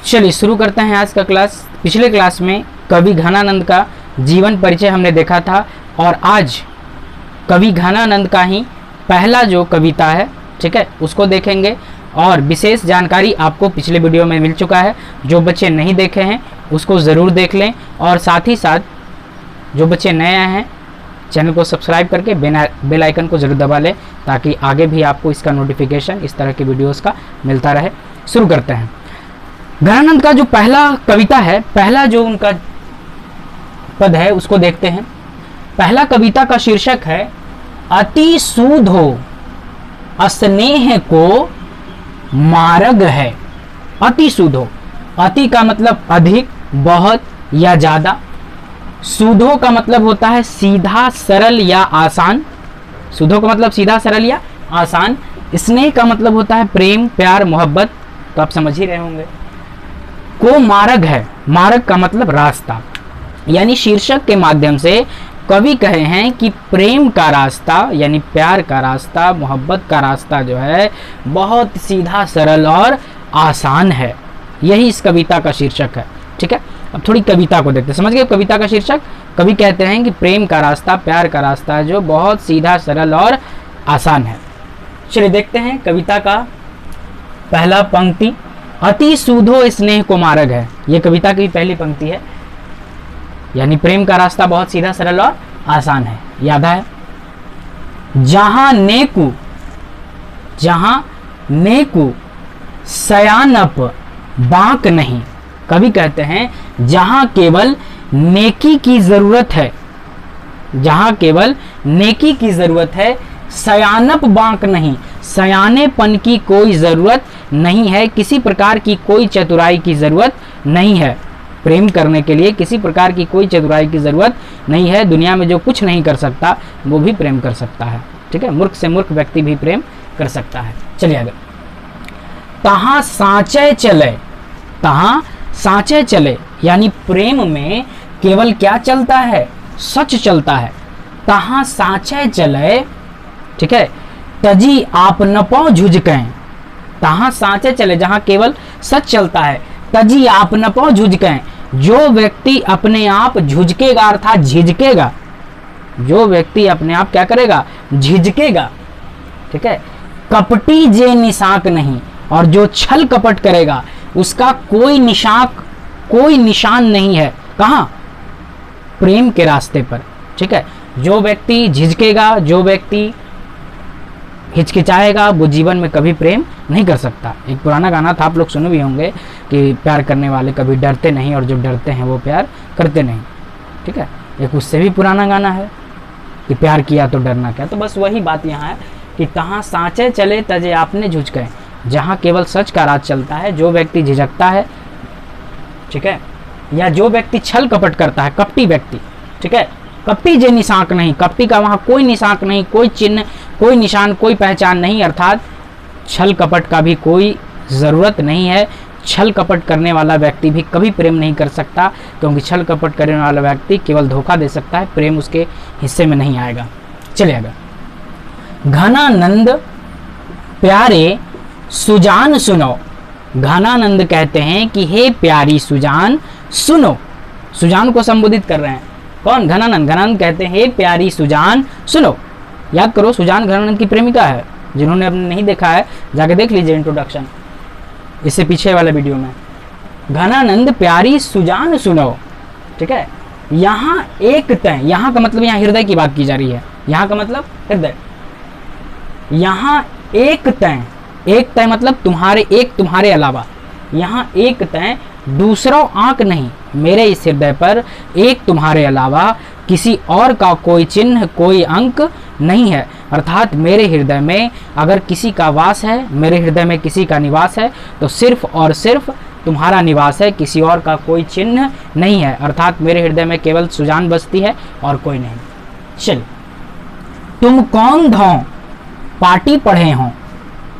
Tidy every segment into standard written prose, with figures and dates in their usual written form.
चलिए शुरू करते हैं आज का क्लास। पिछले क्लास में कवि घनानंद का जीवन परिचय हमने देखा था और आज कवि घनानंद का ही पहला जो कविता है, ठीक है, उसको देखेंगे और विशेष जानकारी आपको पिछले वीडियो में मिल चुका है। जो बच्चे नहीं देखे हैं उसको ज़रूर देख लें और साथ ही साथ जो बच्चे नए आए हैं चैनल को सब्सक्राइब करके बेल आइकन को ज़रूर दबा लें ताकि आगे भी आपको इसका नोटिफिकेशन इस तरह के वीडियोस का मिलता रहे। शुरू करते हैं। घनानंद का जो पहला कविता है, पहला जो उनका पद है उसको देखते हैं। पहला कविता का शीर्षक है अति सूधो स्नेह को मार्ग है। अति सूधो, अति का मतलब अधिक, बहुत या ज्यादा। सूधो का मतलब होता है सीधा, सरल या आसान। सूधो का मतलब सीधा, सरल या आसान। स्नेह का मतलब होता है प्रेम, प्यार, मोहब्बत, तो आप समझ ही रहे होंगे। को मार्ग है, मार्ग का मतलब रास्ता। यानी शीर्षक के माध्यम से कवि कहे हैं कि प्रेम का रास्ता यानी प्यार का रास्ता, मोहब्बत का रास्ता जो है बहुत सीधा, सरल और आसान है। यही इस कविता का शीर्षक है, ठीक है। अब थोड़ी कविता को देखते हैं। समझ गए कविता का शीर्षक? कवि कहते हैं कि प्रेम का रास्ता, प्यार का रास्ता जो बहुत सीधा, सरल और आसान है। चलिए देखते हैं कविता का पहला पंक्ति। अति सूधो स्नेह को मार्ग है, ये कविता की पहली पंक्ति है। यानी प्रेम का रास्ता बहुत सीधा, सरल और आसान है। याद है, जहां नेकु सयानप बांक नहीं। कवि कहते हैं जहां केवल नेकी की जरूरत है, जहां केवल नेकी की जरूरत है, सयानप बांक नहीं, सयानेपन की कोई जरूरत नहीं है, किसी प्रकार की कोई चतुराई की जरूरत नहीं है। प्रेम करने के लिए किसी प्रकार की कोई चतुराई की जरूरत नहीं है। दुनिया में जो कुछ नहीं कर सकता वो भी प्रेम कर सकता है, ठीक है। मूर्ख से मूर्ख व्यक्ति भी प्रेम कर सकता है। चलिए आगे। तहां सांचे चले, तहां सांचे चले यानी प्रेम में केवल क्या चलता है? सच चलता है। तहां सांचे चले, ठीक है। तजी आप न पाओ झुझकें। तहां सांचे चले, जहां केवल सच चलता है। तजी आप न पाओ झुझकें, जो व्यक्ति अपने आप झुझकेगा अर्थात झिझकेगा, जो व्यक्ति अपने आप क्या करेगा? झिझकेगा, ठीक है। कपटी जे निशाक नहीं, और जो छल कपट करेगा उसका कोई निशान नहीं है। कहां? प्रेम के रास्ते पर, ठीक है। जो व्यक्ति झिझकेगा, जो व्यक्ति हिचकिचाएगा, वो जीवन में कभी प्रेम नहीं कर सकता। एक पुराना गाना था, आप लोग सुने भी होंगे कि प्यार करने वाले कभी डरते नहीं और जो डरते हैं वो प्यार करते नहीं, ठीक है। एक उससे भी पुराना गाना है कि प्यार किया तो डरना क्या। तो बस वही बात यहाँ है कि तहां सांचे चले तजे आपने झुझके, जहाँ केवल सच का राज चलता है। जो व्यक्ति झिझकता है, ठीक है, या जो व्यक्ति छल कपट करता है, कपटी व्यक्ति, ठीक है। कपटी जे निशाक नहीं, कपटी का वहां कोई निशाक नहीं, कोई चिन्ह, कोई निशान, कोई पहचान नहीं, अर्थात छल कपट का भी कोई जरूरत नहीं है। छल कपट करने वाला व्यक्ति भी कभी प्रेम नहीं कर सकता, क्योंकि छल कपट करने वाला व्यक्ति केवल धोखा दे सकता है, प्रेम उसके हिस्से में नहीं आएगा। चलिए आगे। घनानंद प्यारे सुजान सुनो। घनानंद कहते हैं कि हे प्यारी सुजान सुनो। सुजान को संबोधित कर रहे हैं। कौन? घनानंद। घनानंद कहते हैं हे प्यारी सुजान सुनो। याद करो, सुजान घनानंद की प्रेमिका है। जिन्होंने अपने नहीं देखा है जाके देख लीजिए इंट्रोडक्शन, इससे पीछे वाले वीडियो में। घनानंद प्यारी सुजान सुनो, ठीक है। यहाँ एक तय, यहाँ का मतलब यहाँ हृदय की बात की जा रही है। यहाँ का मतलब हृदय। यहाँ एक तय, एक तय मतलब तुम्हारे, एक तुम्हारे अलावा। यहाँ एक तय दूसरों आंक नहीं, मेरे इस हृदय पर एक तुम्हारे अलावा किसी और का कोई चिन्ह, कोई अंक नहीं है। अर्थात मेरे हृदय में अगर किसी का वास है, मेरे हृदय में किसी का निवास है, तो सिर्फ और सिर्फ तुम्हारा निवास है, किसी और का कोई चिन्ह नहीं है। अर्थात मेरे हृदय में केवल सुजान बसती है और कोई नहीं। चल, तुम कौन धौ पार्टी पढ़े हो।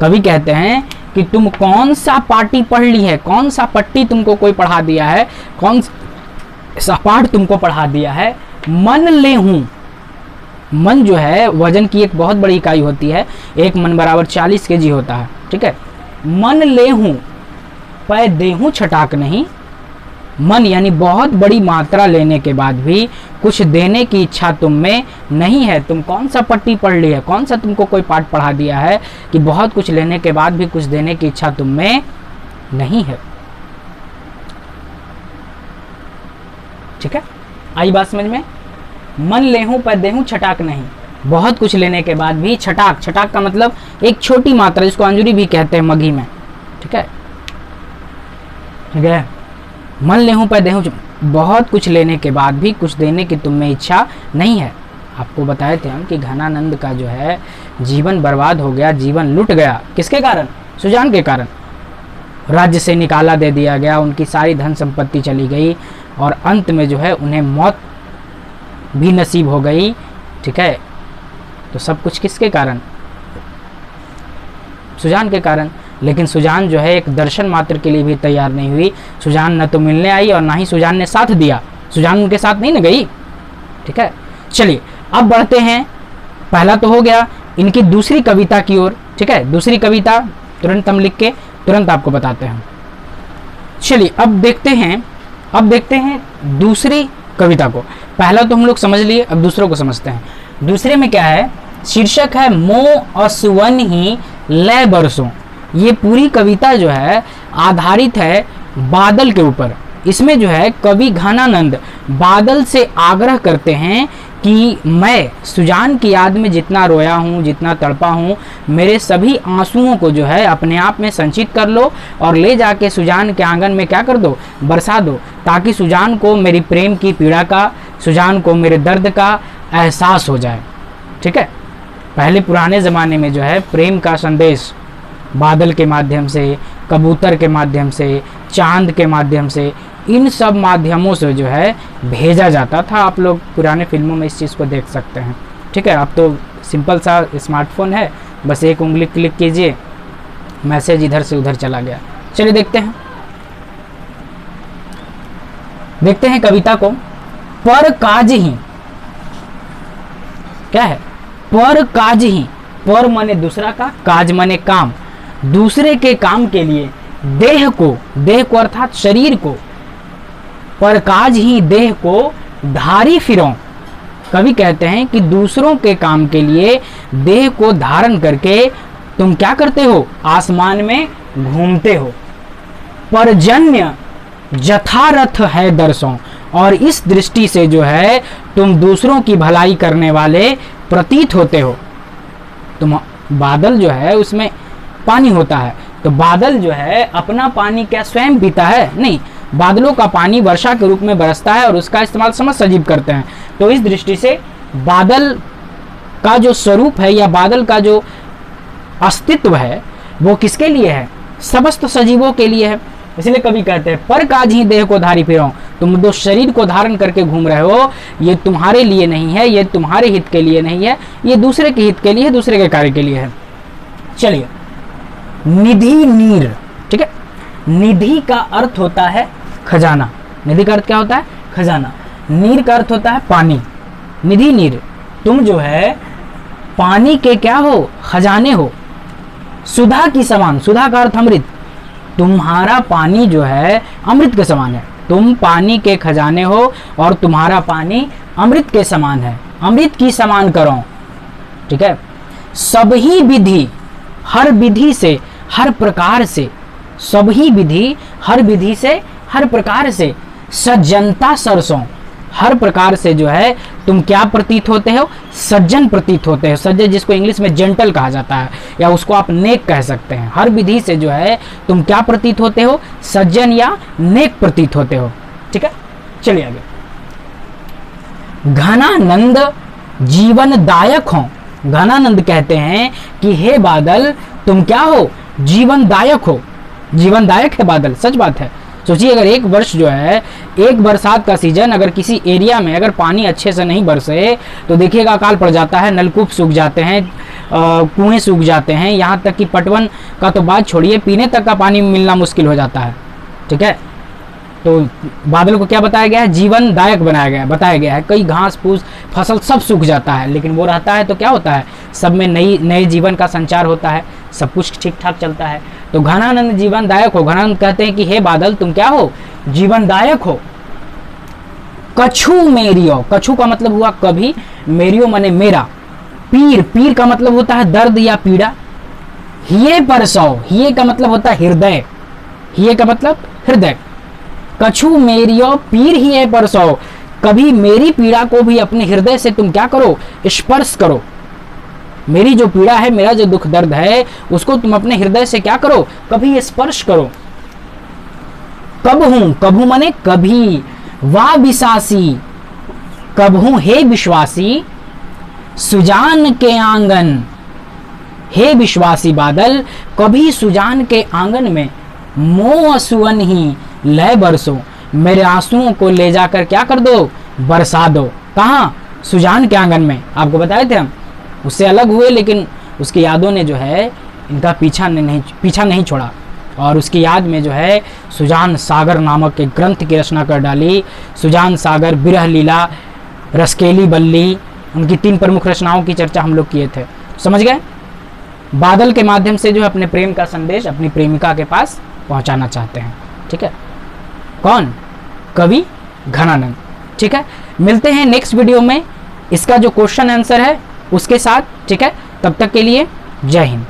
कवि कहते हैं कि तुम कौन सा पार्टी पढ़ ली है, कौन सा पट्टी तुमको कोई पढ़ा दिया है, कौन सा पाठ तुमको पढ़ा दिया है। मन ले हूं, मन जो है वजन की एक बहुत बड़ी इकाई होती है। एक मन बराबर 40 kg होता है, ठीक है। मन ले हूं, पै देहूं छटाक नहीं, मन यानी बहुत बड़ी मात्रा लेने के बाद भी कुछ देने की इच्छा तुम में नहीं है। तुम कौन सा पट्टी पढ़ ली है, कौन सा तुमको कोई पाठ पढ़ा दिया है कि बहुत कुछ लेने के बाद भी कुछ देने की इच्छा तुम में नहीं है। ठीक है, आई बात समझ में? मन लेहूं पै देहूं छटाक नहीं, बहुत कुछ लेने के बाद भी छटाक, छटाक का मतलब एक छोटी मात्रा, जिसको अंजुरी भी कहते हैं मघी में। ठीक है, ठीक है, मन लेहूं पै देहूं, बहुत कुछ लेने के बाद भी कुछ देने की तुम में इच्छा नहीं है। आपको बताए थे हम कि घनानंद का जो है जीवन बर्बाद हो गया, जीवन लुट गया। किसके कारण? सुजान के कारण। राज्य से निकाला दे दिया गया, उनकी सारी धन संपत्ति चली गई और अंत में जो है उन्हें मौत भी नसीब हो गई। ठीक है, तो सब कुछ किसके कारण? सुजान के कारण। लेकिन सुजान जो है एक दर्शन मात्र के लिए भी तैयार नहीं हुई। सुजान न तो मिलने आई और ना ही सुजान ने साथ दिया। सुजान उनके साथ नहीं न गई। ठीक है, चलिए अब बढ़ते हैं। पहला तो हो गया इनकी दूसरी कविता की ओर। ठीक है, दूसरी कविता तुरंत हम लिख के तुरंत आपको बताते हैं। चलिए अब देखते हैं दूसरी कविता को। पहला तो हम लोग समझ लिए, अब दूसरों को समझते हैं। दूसरे में क्या है? शीर्षक है मोह असुवन ही लय बरसों। ये पूरी कविता जो है आधारित है बादल के ऊपर। इसमें जो है कवि घनानंद बादल से आग्रह करते हैं कि मैं सुजान की याद में जितना रोया हूँ, जितना तड़पा हूँ, मेरे सभी आंसुओं को जो है अपने आप में संचित कर लो और ले जाके सुजान के आंगन में क्या कर दो? बरसा दो, ताकि सुजान को मेरी प्रेम की पीड़ा का, सुजान को मेरे दर्द का एहसास हो जाए। ठीक है, पहले पुराने ज़माने में जो है प्रेम का संदेश बादल के माध्यम से, कबूतर के माध्यम से, चांद के माध्यम से, इन सब माध्यमों से जो है भेजा जाता था। आप लोग पुराने फिल्मों में इस चीज़ को देख सकते हैं। ठीक है, अब तो सिंपल सा स्मार्टफोन है, बस एक उंगली क्लिक कीजिए, मैसेज इधर से उधर चला गया। चलिए देखते हैं कविता को। पर काज ही, क्या है? पर काज ही, पर माने दूसरा का, काज माने काम, दूसरे के काम के लिए देह को अर्थात शरीर को, पर काज ही देह को धारी फिरों। कवि कहते हैं कि दूसरों के काम के लिए देह को धारण करके तुम क्या करते हो? आसमान में घूमते हो। परजन्य जथारथ है दर्शों, और इस दृष्टि से जो है तुम दूसरों की भलाई करने वाले प्रतीत होते हो। तुम बादल जो है उसमें पानी होता है, तो बादल जो है अपना पानी क्या स्वयं पीता है? नहीं, बादलों का पानी वर्षा के रूप में बरसता है और उसका इस्तेमाल समस्त सजीव करते हैं। तो इस दृष्टि से बादल का जो स्वरूप है या बादल का जो अस्तित्व है वो किसके लिए है? समस्त सजीवों के लिए है। इसलिए कवि कहते हैं पर काज ही देह को धारी फिरो, तुम जो शरीर को धारण करके घूम रहे हो ये तुम्हारे लिए नहीं है, ये तुम्हारे हित के लिए नहीं है, ये दूसरे के हित के लिए, दूसरे के कार्य के लिए है। चलिए, निधि नीर। ठीक है, निधि का अर्थ होता है खजाना। निधि का अर्थ क्या होता है? खजाना। नीर का अर्थ होता है पानी। निधि नीर, तुम जो है पानी के क्या हो? खजाने हो। सुधा की समान, सुधा का अर्थ अमृत, तुम्हारा पानी जो है अमृत के समान है। तुम पानी के खजाने हो और तुम्हारा पानी अमृत के समान है, अमृत की समान करो। ठीक है, सभी विधि, हर विधि से, हर प्रकार से, सभी विधि, हर विधि से, हर प्रकार से, सज्जनता सरसों, हर प्रकार से जो है तुम क्या प्रतीत होते हो? सज्जन प्रतीत होते हो। सज्जन जिसको इंग्लिश में जेंटल कहा जाता है, या उसको आप नेक कह सकते हैं। हर विधि से जो है तुम क्या प्रतीत होते हो? सज्जन या नेक प्रतीत होते हो। ठीक है, चलिए आगे। घनानंद जीवनदायक हो। घनानंद कहते हैं कि हे बादल तुम क्या हो? जीवनदायक हो। जीवनदायक है बादल, सच बात है। सोचिए, अगर एक वर्ष जो है, एक बरसात का सीजन अगर किसी एरिया में अगर पानी अच्छे से नहीं बरसे तो देखिएगा अकाल पड़ जाता है, नलकूप सूख जाते हैं, कुएं सूख जाते हैं, यहाँ तक कि पटवन का तो बात छोड़िए, पीने तक का पानी मिलना मुश्किल हो जाता है। ठीक है, तो बादल को क्या बताया गया है, जीवनदायक बनाया गया है, बताया गया है। कई घास फूस फसल सब सूख जाता है, लेकिन वो रहता है तो क्या होता है, सब में नए जीवन का संचार होता है, सब कुछ ठीक ठाक चलता है। तो घनानंद जीवनदायक हो, घनानंद कहते हैं कि हे बादल तुम क्या हो, जीवनदायक हो। कछु मेरियो, कछु का मतलब हुआ कभी, मेरियो माने मेरा, पीर, पीर का मतलब होता है दर्द या पीड़ा। हिये परसौ, हिये का मतलब होता है हृदय, हिये का मतलब हृदय। कछु मेरियो पीर हिये परसौ, कभी मेरी पीड़ा को भी अपने हृदय से तुम क्या करो, स्पर्श करो। मेरी जो पीड़ा है, मेरा जो दुख दर्द है, उसको तुम अपने हृदय से क्या करो, कभी स्पर्श करो। कब हूं, कभू माने कभी, वाह विशासी, कब हूं हे विश्वासी, सुजान के आंगन, हे विश्वासी बादल कभी सुजान के आंगन में, मोह असुअन ही लय बरसो, मेरे आंसुओं को ले जाकर क्या कर दो, बरसा दो। कहाँ, सुजान के आंगन में। आपको बताए थे हम, उससे अलग हुए लेकिन उसकी यादों ने जो है इनका पीछा नहीं छोड़ा, और उसकी याद में जो है सुजान सागर नामक एक ग्रंथ की रचना कर डाली। सुजान सागर, बिरह लीला, रसकेली बल्ली, उनकी 3 प्रमुख रचनाओं की चर्चा हम लोग किए थे। समझ गए? बादल के माध्यम से जो है अपने प्रेम का संदेश अपनी प्रेमिका के पास पहुंचाना चाहते हैं। ठीक है, कौन, कवि घनानंद। ठीक है, मिलते हैं नेक्स्ट वीडियो में इसका जो क्वेश्चन आंसर है उसके साथ। ठीक है, तब तक के लिए जय हिंद।